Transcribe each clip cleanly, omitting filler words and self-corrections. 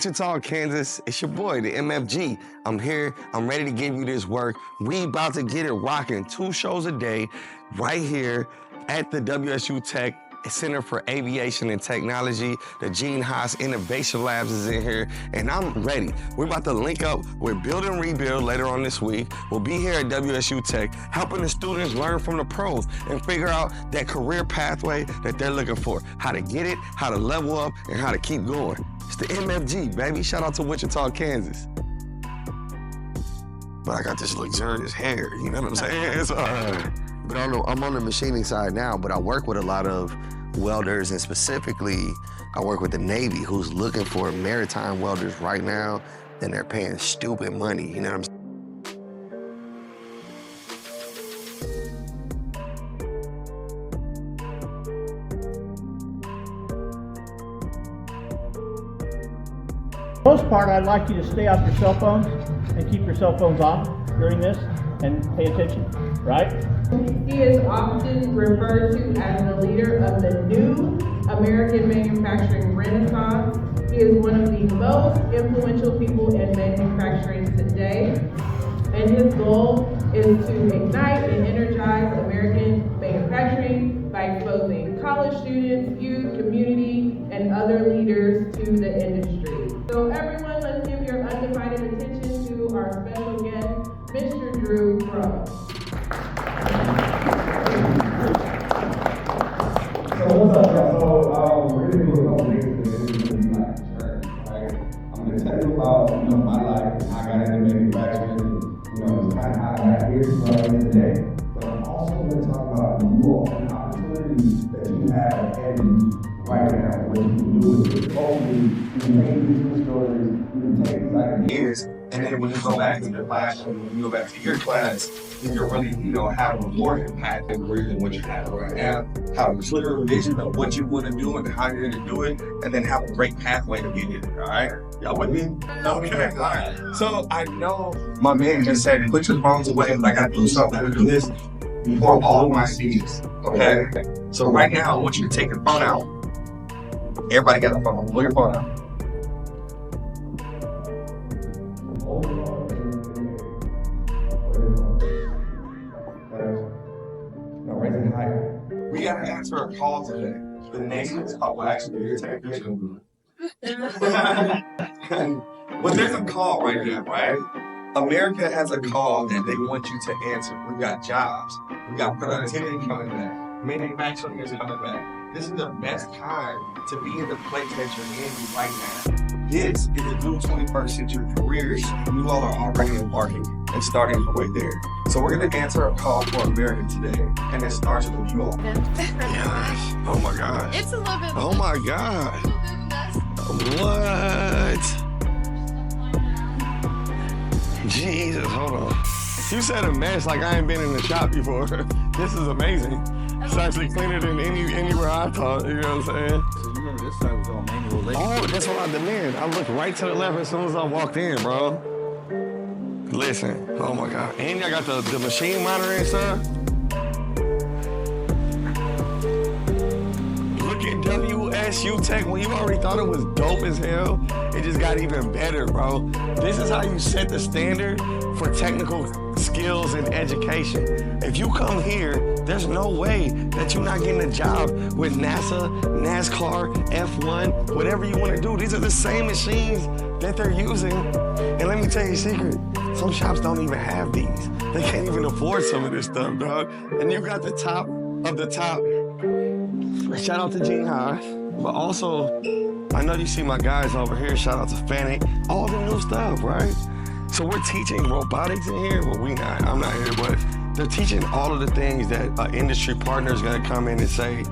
Wichita, Kansas. It's your boy, the MFG. I'm here. I'm ready to give you this work. We about to get it rocking. 2 shows a day right here at the WSU Tech Center for Aviation and Technology. The Gene Haas Innovation Labs is in here, and I'm ready. We're about to link up with Build and Rebuild later on this week. We'll be here at WSU Tech, helping the students learn from the pros and figure out that career pathway that they're looking for, how to get it, how to level up, and how to keep going. It's the MFG, baby. Shout out to Wichita, Kansas. But I got this luxurious hair, you know what I'm saying? It's all right. But I'm on the machining side now, but I work with a lot of welders, and specifically, I work with the Navy, who's looking for maritime welders right now, and they're paying stupid money, you know what I'm saying? For the most part, I'd like you to stay off your cell phones and keep your cell phones off during this and pay attention, right? He is often referred to as the leader of the new American manufacturing renaissance. He is one of the most influential people in manufacturing today, and his goal is to ignite and energize American manufacturing by exposing college students, youth, community, and other leaders to the industry. So everyone, let's give your undivided attention to our special guest, Mr. Drew Crowe. So what's up, y'all? So we're gonna do a couple things today. This is gonna be like a journey, right? I'm gonna tell you about, my life, how I got into manufacturing, it's kind of how I got here to where I am today. But I'm also gonna talk about you all and the opportunities that you have and right now, what you can do with it. Hopefully, you can take these stories, you can take these ideas, and then when you go back to your classroom, when you go back to your class, you can really, have a more impact than what you have right now. Have a clearer vision of what you want to do and how you're going to do it, and then have a great pathway to get it. All right, y'all with me? Okay. All right. So I know my man just said, put your phones away. I got to do something. I do this before all of my speeches. Okay. So right now, I want you to take your phone out. Everybody got a phone. Pull your phone out. We got to answer a call today. The name is called, well, actually, you're taking But there's a call right now, right? America has a call that they want you to answer. We got jobs. We got productivity coming back. Manufacturing is coming back. This is the best time to be in the place that you're in right now. This is the new 21st century careers. You all are already embarking and starting right there. So we're going to answer a call for America today, and it starts with you all. Yes. Oh my God. It's a little bit. Oh my God. What? Jesus, hold on. You said a mess like I ain't been in the shop before. This is amazing. It's actually cleaner than anywhere I thought, you know what I'm saying? So you remember this side was all manual labor. Oh, that's what I demand. I looked right to the left as soon as I walked in, bro. Listen, oh my God. And I got the machine monitor and stuff. Look at WSU Tech. When you already thought it was dope as hell, it just got even better, bro. This is how you set the standard for technical skills and education. If you come here, there's no way that you're not getting a job with NASA, NASCAR, F1, whatever you want to do. These are the same machines that they're using. And let me tell you a secret, some shops don't even have these. They can't even afford some of this stuff, dog. And you got the top of the top. Shout out to Gene Haas, but also, I know you see my guys over here, shout out to Hispanic, all the new stuff, right? So we're teaching robotics in here. Well, I'm not here, but they're teaching all of the things that an industry partner is gonna come in and say,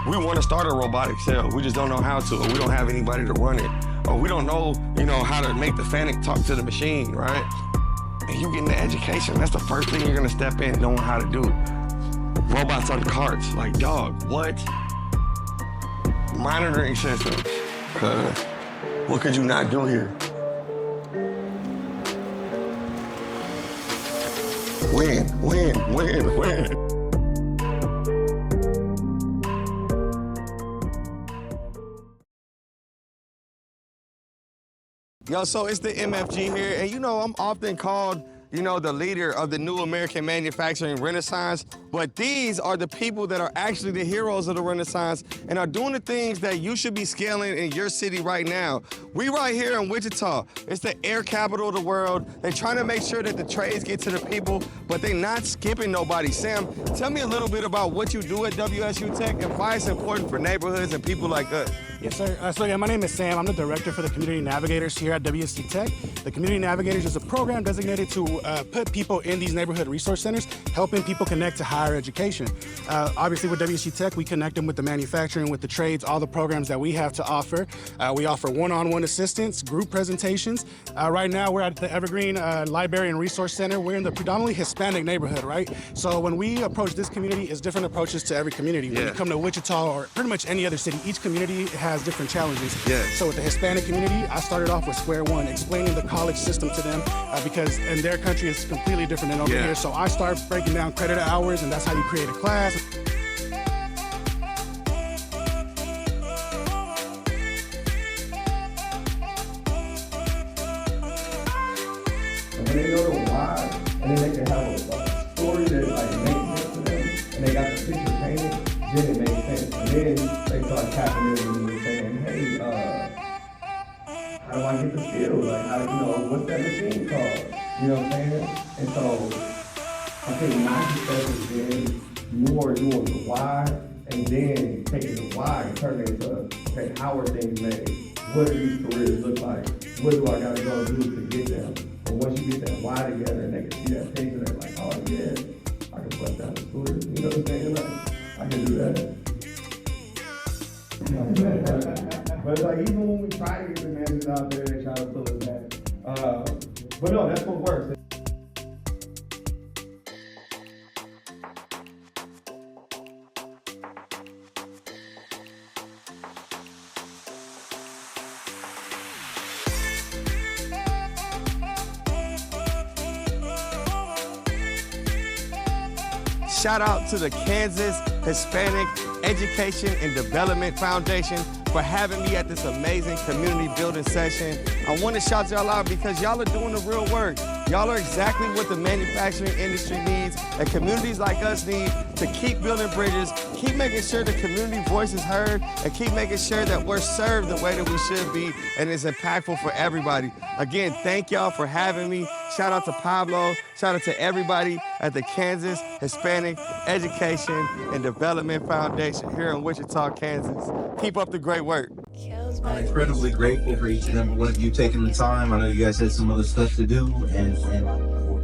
we wanna start a robotic cell, we just don't know how to, or we don't have anybody to run it, or we don't know, how to make the Hispanic talk to the machine, right? And you getting the education, that's the first thing you're gonna step in, knowing how to do. Robots on carts, like, dog, what? Monitoring systems. What could you not do here? Win. Yo, so it's the MFG here, and you know, I'm often called, you know, the leader of the new American manufacturing renaissance, but these are the people that are actually the heroes of the renaissance and are doing the things that you should be scaling in your city right now. We right here in Wichita, it's the air capital of the world. They're trying to make sure that the trades get to the people, but they're not skipping nobody. Sam, tell me a little bit about what you do at WSU Tech and why it's important for neighborhoods and people like us. Yes, sir. So my name is Sam. I'm the director for the Community Navigators here at WSU Tech. The Community Navigators is a program designated to put people in these neighborhood resource centers, helping people connect to higher education. Obviously, with WSU Tech, we connect them with the manufacturing, with the trades, all the programs that we have to offer. We offer one-on-one assistance, group presentations. Right now, we're at the Evergreen Library and Resource Center. We're in the predominantly Hispanic neighborhood, right? So when we approach this community, it's different approaches to every community. When you come to Wichita or pretty much any other city, each community has different challenges. So with the Hispanic community, I started off with square one, explaining the college system to them because in their country it's completely different than over here. So I started breaking down credit hours, and that's how you create a class. And when they know the why, and then they can have a story that like makes sense to them, and they got the picture painted, then it makes sense. And then they start tapping in and saying, hey, how do I get the skills? Like, how, you know, what's that machine called? You know what I'm saying? And so I think my success has been more doing the why, and then taking the why and turning it into, okay, how are things made? What do these careers look like? What do I gotta go do to get them? And once you get that why together and they can see that picture, they're like, oh yeah, I can bust down the scooters. You know what I'm saying? Like, I can do that. But it's like, even when we try to get the managers out there, they try to pull us back. But no, that's what works. Shout out to the Kansas Hispanic Education and Development Foundation for having me at this amazing community building session. I want to shout y'all out because y'all are doing the real work. Y'all are exactly what the manufacturing industry needs and communities like us need to keep building bridges, keep making sure the community voice is heard, and keep making sure that we're served the way that we should be and it's impactful for everybody. Again, thank y'all for having me. Shout out to Pablo. Shout out to everybody at the Kansas Hispanic Education and Development Foundation here in Wichita, Kansas. Keep up the great work. I'm incredibly grateful for each and every one of you taking the time. I know you guys had some other stuff to do, and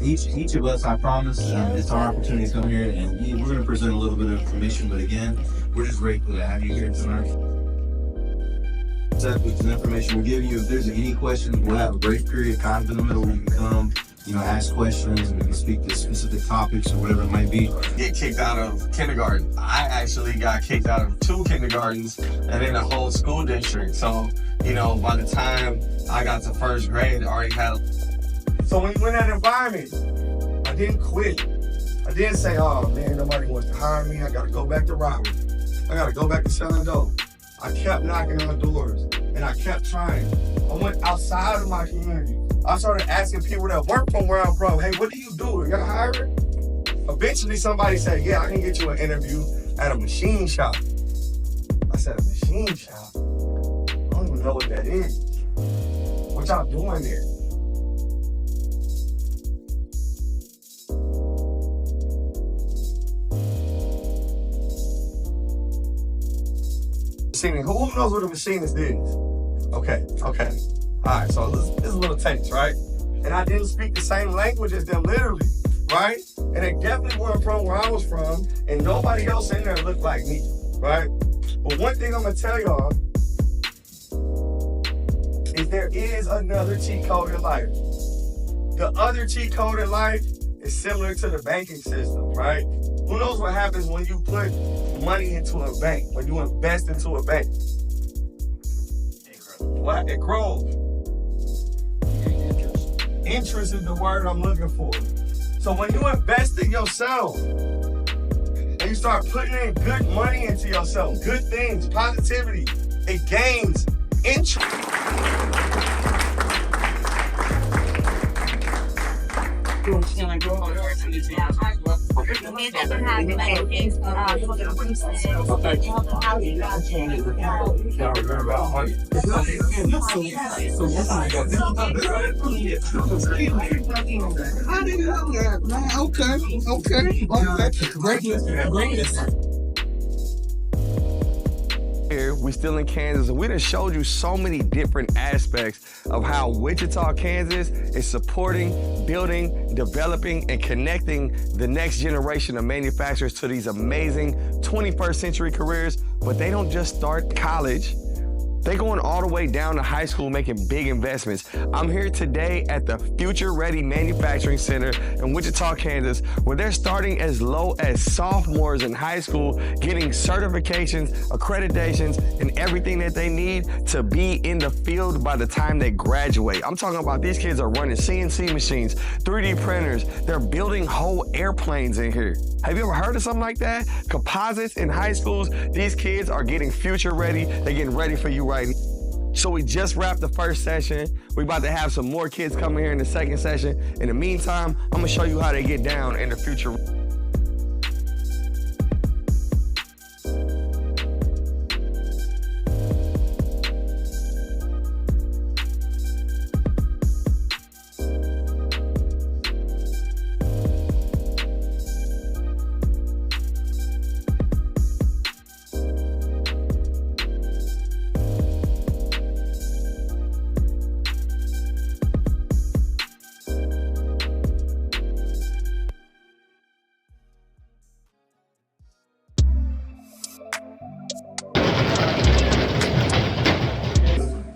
each of us, I promise, it's our opportunity to come here, and we're going to present a little bit of information, but again, we're just grateful to have you here tonight. With the information we'll give you, if there's any questions, we'll have a break period kind of in the middle where you can come, ask questions, and we can speak to specific topics or whatever it might be. Get kicked out of kindergarten. I actually got kicked out of 2 kindergartens and then the whole school district. So, by the time I got to 1st grade, I already had So when you in that environment, I didn't quit. I didn't say, oh man, nobody wants to hire me. I gotta go back to robbery. I gotta go back to selling dope. I kept knocking on doors and I kept trying. I went outside of my community. I started asking people that work from where I'm from, hey, what do you do? You got hiring? Eventually somebody said, yeah, I can get you an interview at a machine shop. I said, a machine shop? I don't even know what that is. What y'all doing there? Who knows what a machinist is? Okay. All right, so this is a little taste, right? And I didn't speak the same language as them, literally, right? And they definitely weren't from where I was from, and nobody else in there looked like me, right? But one thing I'm gonna tell y'all is there is another cheat code in life. The other cheat code in life is similar to the banking system, right? Who knows what happens when you put money into a bank, when you invest into a bank? What? It grows. Interest is the word I'm looking for. So when you invest in yourself and you start putting in good money into yourself, good things, positivity, it gains interest. Here, we still in Kansas, and we done showed you so many different aspects of how Wichita, Kansas is supporting, building, developing, and connecting the next generation of manufacturers to these amazing 21st century careers. But they don't just start college. They're going all the way down to high school making big investments. I'm here today at the Future Ready Manufacturing Center in Wichita, Kansas, where they're starting as low as sophomores in high school, getting certifications, accreditations, and everything that they need to be in the field by the time they graduate. I'm talking about these kids are running CNC machines, 3D printers, they're building whole airplanes in here. Have you ever heard of something like that? Composites in high schools, these kids are getting future ready, they're getting ready for you right now. So we just wrapped the first session. We're about to have some more kids coming here in the second session. In the meantime, I'm gonna show you how they get down in the future.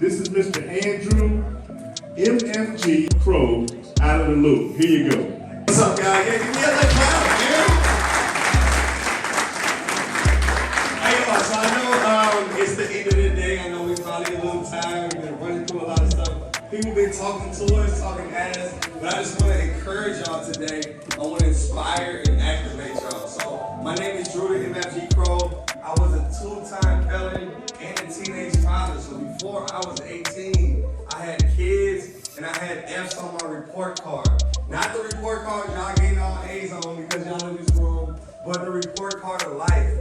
This is Mr. Drew MFG Crowe out of the loop. Here you go. What's up, guys? Yeah, give me a little clap, man. Hey, y'all, so I know it's the end of the day. I know we probably a little tired. We've been running through a lot of stuff. People been talking to us, talking at us, but I just want to encourage y'all today. I want to inspire and activate y'all. So my name is Drew The MFG Crowe. I was a two-time felon and a teenage father. So before I was 18, I had kids and I had F's on my report card. Not the report card y'all getting all A's on because y'all in this room, but the report card of life.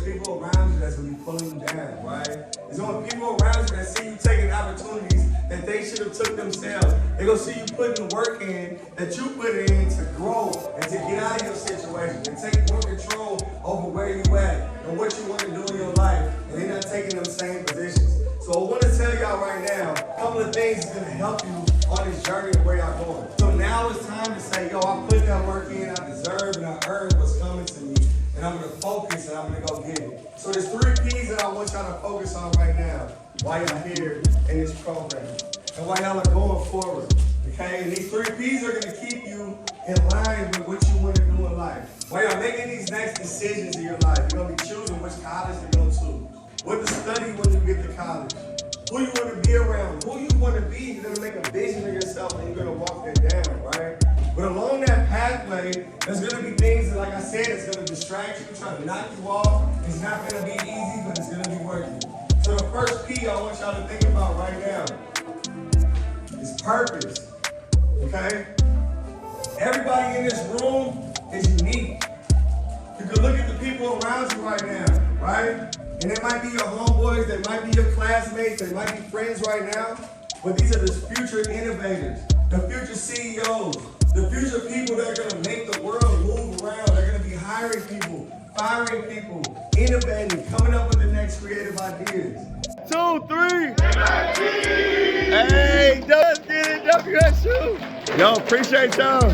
People around you that's gonna be pulling you down, right? There's gonna be people around you that see you taking opportunities that they should have took themselves. They're gonna see you putting the work in that you put in to grow and to get out of your situation and take more control over where you at and what you want to do in your life, and they're not taking them same positions. So I want to tell y'all right now, a couple of things is gonna help you on this journey of where y'all going. So now it's time to say, yo, I put that work in, I deserve and I earned what's coming to me. And I'm gonna focus and I'm gonna go get it. So there's 3 P's that I want y'all to focus on right now while y'all here in this program and while y'all are going forward, okay? And these 3 P's are gonna keep you in line with what you wanna do in life. While y'all making these next decisions in your life, you're gonna be choosing which college to go to, what to study when you get to college, who you wanna be around, who you wanna be. You're gonna make a vision of yourself and you're gonna walk that down, right? But along that pathway, there's gonna be things that, like I said, it's gonna distract you, try to knock you off. It's not gonna be easy, but it's gonna be worth it. So the first P I want y'all to think about right now is purpose, okay? Everybody in this room is unique. You can look at the people around you right now, right? And they might be your homeboys, they might be your classmates, they might be friends right now, but these are the future innovators, the future CEOs, the future people that are gonna make the world move around. They're gonna be hiring people, firing people, innovating, coming up with the next creative ideas. 2, 3. Hey, let's get it, WSU. Yo, appreciate y'all.